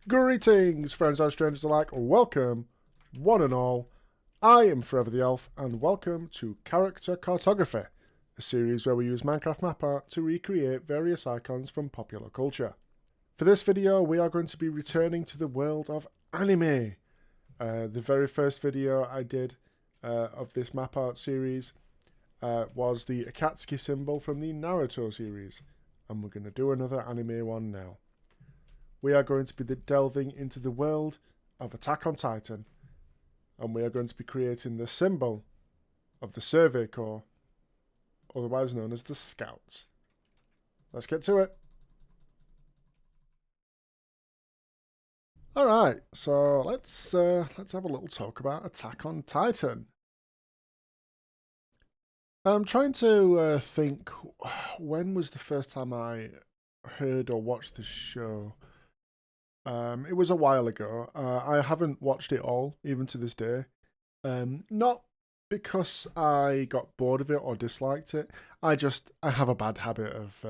Greetings, friends and strangers alike. Welcome, one and all. I am Forever the Elf, and welcome to Character Cartography, a series where we use Minecraft map art to recreate various icons from popular culture. For this video, we are going to be returning to the world of anime. The very first video I did of this map art series was the Akatsuki symbol from the Naruto series, and we're going to do another anime one now. We are going to be delving into the world of Attack on Titan, and we are going to be creating the symbol of the Survey Corps, otherwise known as the Scouts. Let's get to it. All right, so let's have a little talk about Attack on Titan. I'm trying to think, when was the first time I heard or watched this show? It was a while ago. I haven't watched it all, even to this day. Not because I got bored of it or disliked it. I have a bad habit of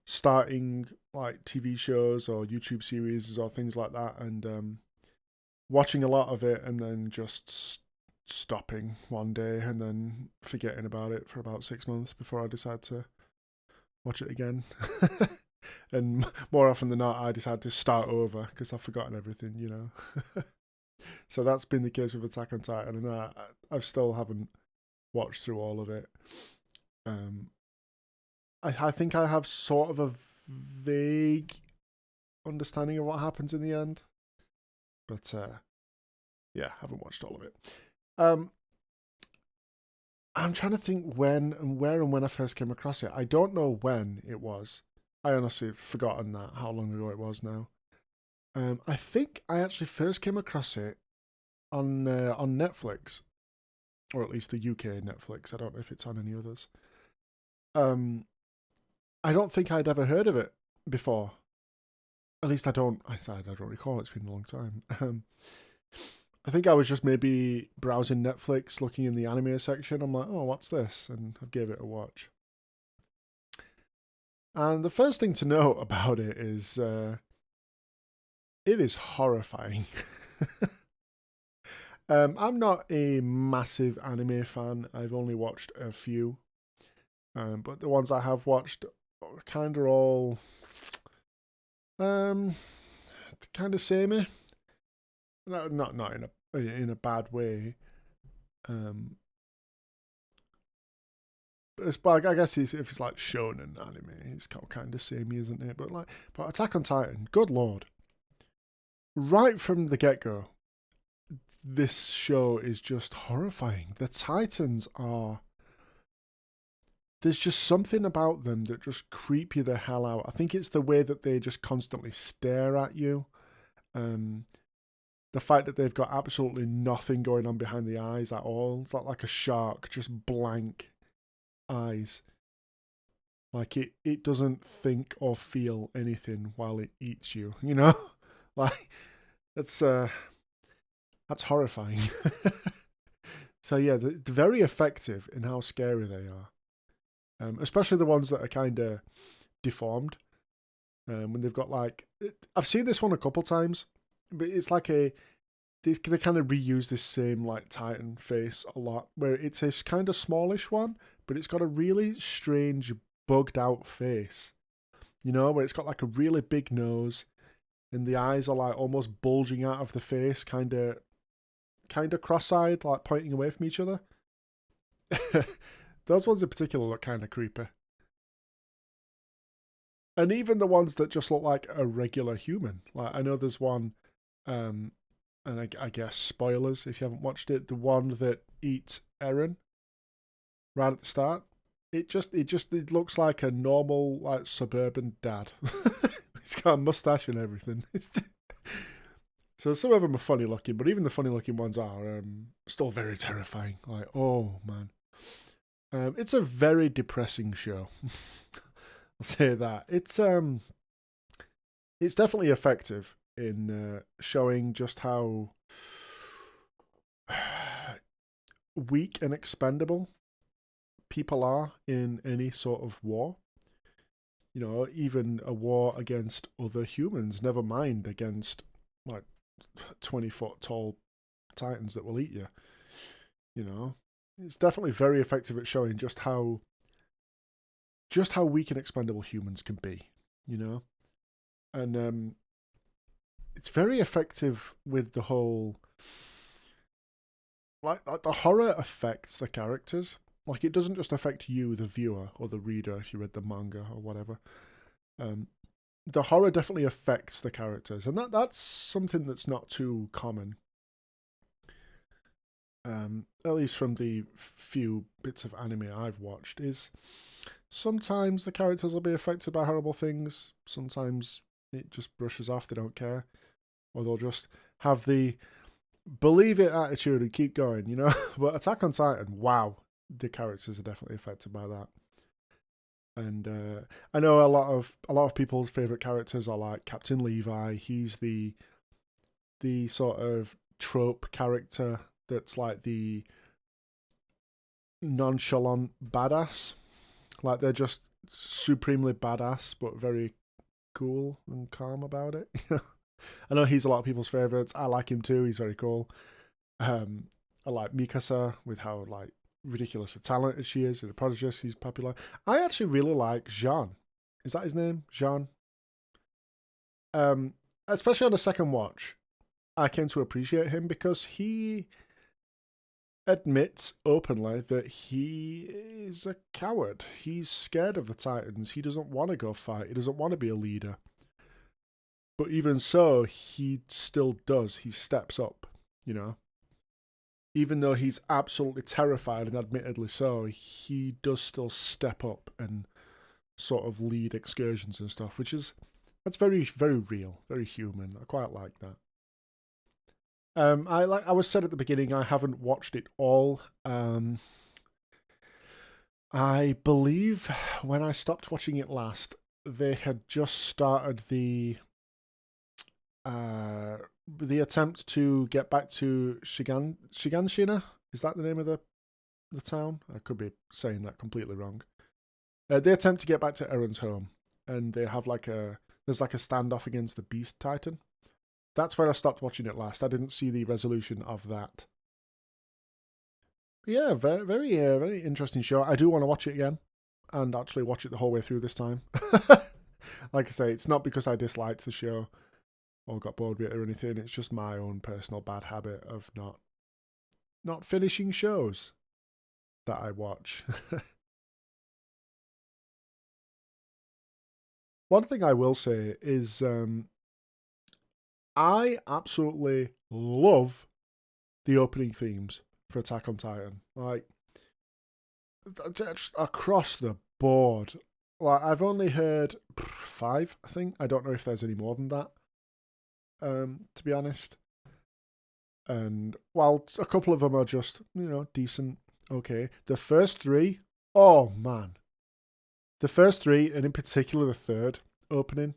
starting like TV shows or YouTube series or things like that, and watching a lot of it and then just stopping one day and then forgetting about it for about 6 months before I decide to watch it again. And more often than not, I decide to start over because I've forgotten everything, you know. So that's been the case with Attack on Titan, and I still haven't watched through all of it. I think I have sort of a vague understanding of what happens in the end, but yeah, haven't watched all of it. I'm trying to think when and where and when I first came across it. I don't know when it was. I honestly have forgotten that, how long ago it was now. I think I actually first came across it on Netflix, or at least the UK Netflix. I don't know if it's on any others. I don't think I'd ever heard of it before. At least I don't recall. It's been a long time. I think I was just maybe browsing Netflix, looking in the anime section. I'm like, oh, what's this? And I gave it a watch. And the first thing to note about it is it is horrifying. I'm not a massive anime fan. I've only watched a few. But the ones I have watched are kind of all kind of samey. Not in a bad way. But I guess if it's like shonen anime, it's kind of samey, isn't it? But Attack on Titan, good lord! Right from the get go, this show is just horrifying. The Titans are. There's just something about them that just creep you the hell out. I think it's the way that they just constantly stare at you. The fact that they've got absolutely nothing going on behind the eyes at all. It's like a shark, just blank eyes. Like it doesn't think or feel anything while it eats you, you know? Like that's horrifying. So yeah, they're very effective in how scary they are. Especially the ones that are kind of deformed. When they've got like, I've seen this one a couple times, but it's like they kind of reuse this same like Titan face a lot, where it's a kind of smallish one, but it's got a really strange bugged out face. You know, where it's got like a really big nose, and the eyes are like almost bulging out of the face, kind of cross-eyed, like pointing away from each other. Those ones in particular look kind of creepy. And even the ones that just look like a regular human. Like I know there's one, and I guess spoilers if you haven't watched it, the one that eats Eren right at the start. It looks like a normal like suburban dad. He's got a mustache and everything. So some of them are funny looking, but even the funny looking ones are still very terrifying. Like, oh man. It's a very depressing show. I'll say that. It's definitely effective in showing just how weak and expendable people are in any sort of war. You know, even a war against other humans, never mind against like 20-foot tall titans that will eat you. You know, it's definitely very effective at showing just how weak and expendable humans can be. You know, and it's very effective with the whole like the horror affects the characters. Like it doesn't just affect you, the viewer or the reader, if you read the manga or whatever. Um, the horror definitely affects the characters, and that's something that's not too common. At least from the few bits of anime I've watched, is sometimes the characters will be affected by horrible things. Sometimes it just brushes off; they don't care, or they'll just have the believe it attitude and keep going. You know, but Attack on Titan, wow, the characters are definitely affected by that. And I know a lot of people's favorite characters are like Captain Levi. He's the sort of trope character that's like the nonchalant badass. Like they're just supremely badass, but very cool and calm about it. I know he's a lot of people's favorites. I like him too. He's very cool. I like Mikasa with how like ridiculously talented she is. And the prodigious, he's popular. I actually really like Jean. Is that his name? Jean. Especially on the second watch, I came to appreciate him because he admits openly that he is a coward. He's scared of the Titans. He doesn't want to go fight. He doesn't want to be a leader. But even so, he still does. He steps up, you know. Even though he's absolutely terrified, and admittedly so, he does still step up and sort of lead excursions and stuff, that's very, very real, very human. I quite like that. I was said at the beginning, I haven't watched it all. I believe when I stopped watching it last, they had just started the attempt to get back to Shiganshina. Is that the name of the town? I could be saying that completely wrong. They attempt to get back to Eren's home, and they have there's like a standoff against the Beast Titan. That's where I stopped watching it last. I didn't see the resolution of that. Yeah, very, very, very interesting show. I do want to watch it again and actually watch it the whole way through this time. Like I say, it's not because I disliked the show or got bored with it or anything. It's just my own personal bad habit of not finishing shows that I watch. One thing I will say is I absolutely love the opening themes for Attack on Titan. Like, just across the board. Like, I've only heard 5, I think. I don't know if there's any more than that, to be honest. And while a couple of them are just, decent, okay. The first 3, oh man. The first 3, and in particular the third opening,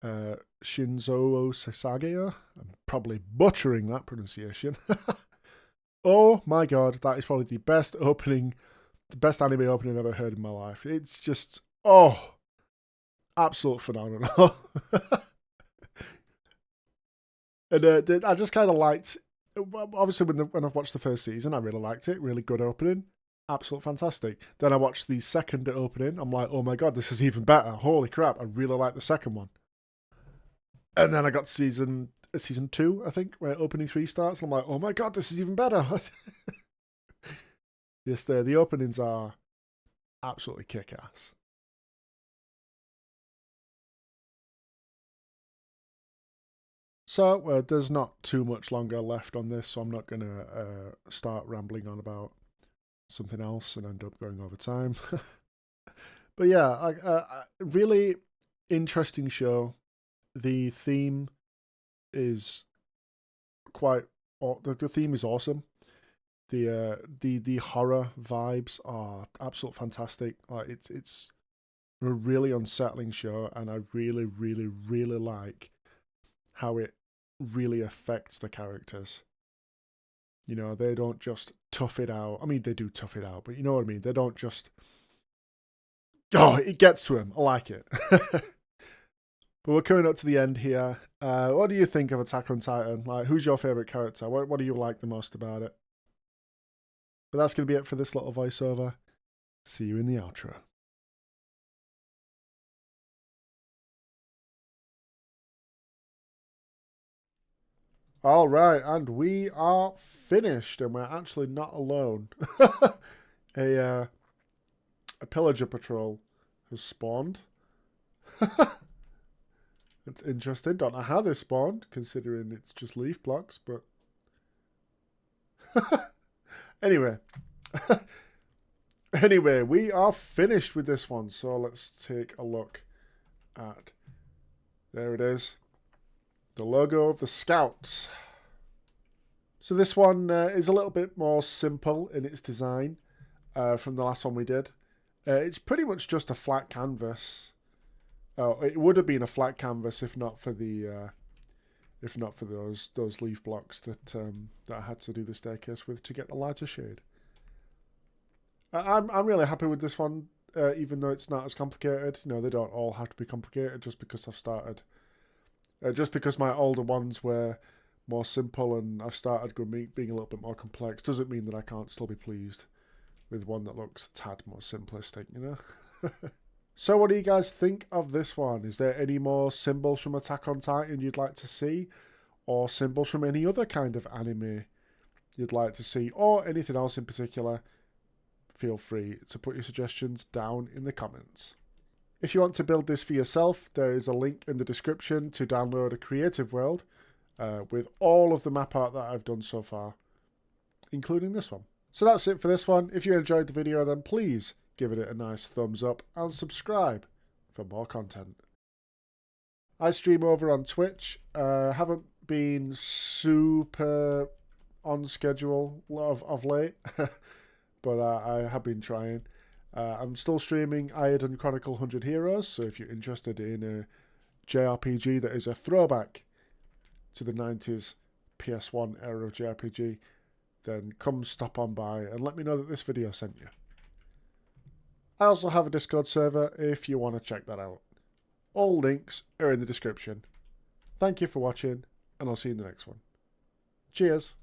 Shinzo Sasageo. I'm probably butchering that pronunciation. Oh my god, that is probably the best anime opening I've ever heard in my life. It's just, absolute phenomenal. And I just kind of liked, obviously when I watched the first season, I really liked it. Really good opening. Absolute fantastic. Then I watched the second opening. I'm like, oh my god, this is even better. Holy crap, I really like the second one. And then I got to season 2, I think, where opening 3 starts. I'm like, oh my god, this is even better. Yes, the openings are absolutely kick-ass. So there's not too much longer left on this, so I'm not going to start rambling on about something else and end up going over time. But yeah, really interesting show. The theme is the theme is awesome. The horror vibes are absolutely fantastic. Like it's a really unsettling show, and I really, really, really like how it really affects the characters. You know, they don't just tough it out. I mean, they do tough it out, but you know what I mean? They don't just Oh, it gets to him. I like it. But we're coming up to the end here. What do you think of Attack on Titan? Like, who's your favourite character? What do you like the most about it? But that's going to be it for this little voiceover. See you in the outro. All right, and we are finished, and we're actually not alone. a pillager patrol has spawned. It's interesting. Don't know how they spawned, considering it's just leaf blocks, but anyway. Anyway, we are finished with this one, so let's take a look at, there it is, the logo of the Scouts. So this one is a little bit more simple in its design from the last one we did. It's pretty much just a flat canvas. Oh, it would have been a flat canvas if not for the those leaf blocks that I had to do the staircase with to get the lighter shade. I'm really happy with this one, even though it's not as complicated. You know, they don't all have to be complicated just because I've started. Just because my older ones were more simple and I've started being a little bit more complex doesn't mean that I can't still be pleased with one that looks a tad more simplistic, you know? So what do you guys think of this one? Is there any more symbols from Attack on Titan you'd like to see? Or symbols from any other kind of anime you'd like to see? Or anything else in particular? Feel free to put your suggestions down in the comments. If you want to build this for yourself, there is a link in the description to download a creative world with all of the map art that I've done so far, including this one. So that's it for this one. If you enjoyed the video, then please give it a nice thumbs up and subscribe for more content. I stream over on Twitch. Haven't been super on schedule of late, but I have been trying. I'm still streaming Iron Chronicle 100 Heroes, so if you're interested in a JRPG that is a throwback to the 90s PS1 era of JRPG, then come stop on by and let me know that this video sent you. I also have a Discord server if you want to check that out. All links are in the description. Thank you for watching, and I'll see you in the next one. Cheers!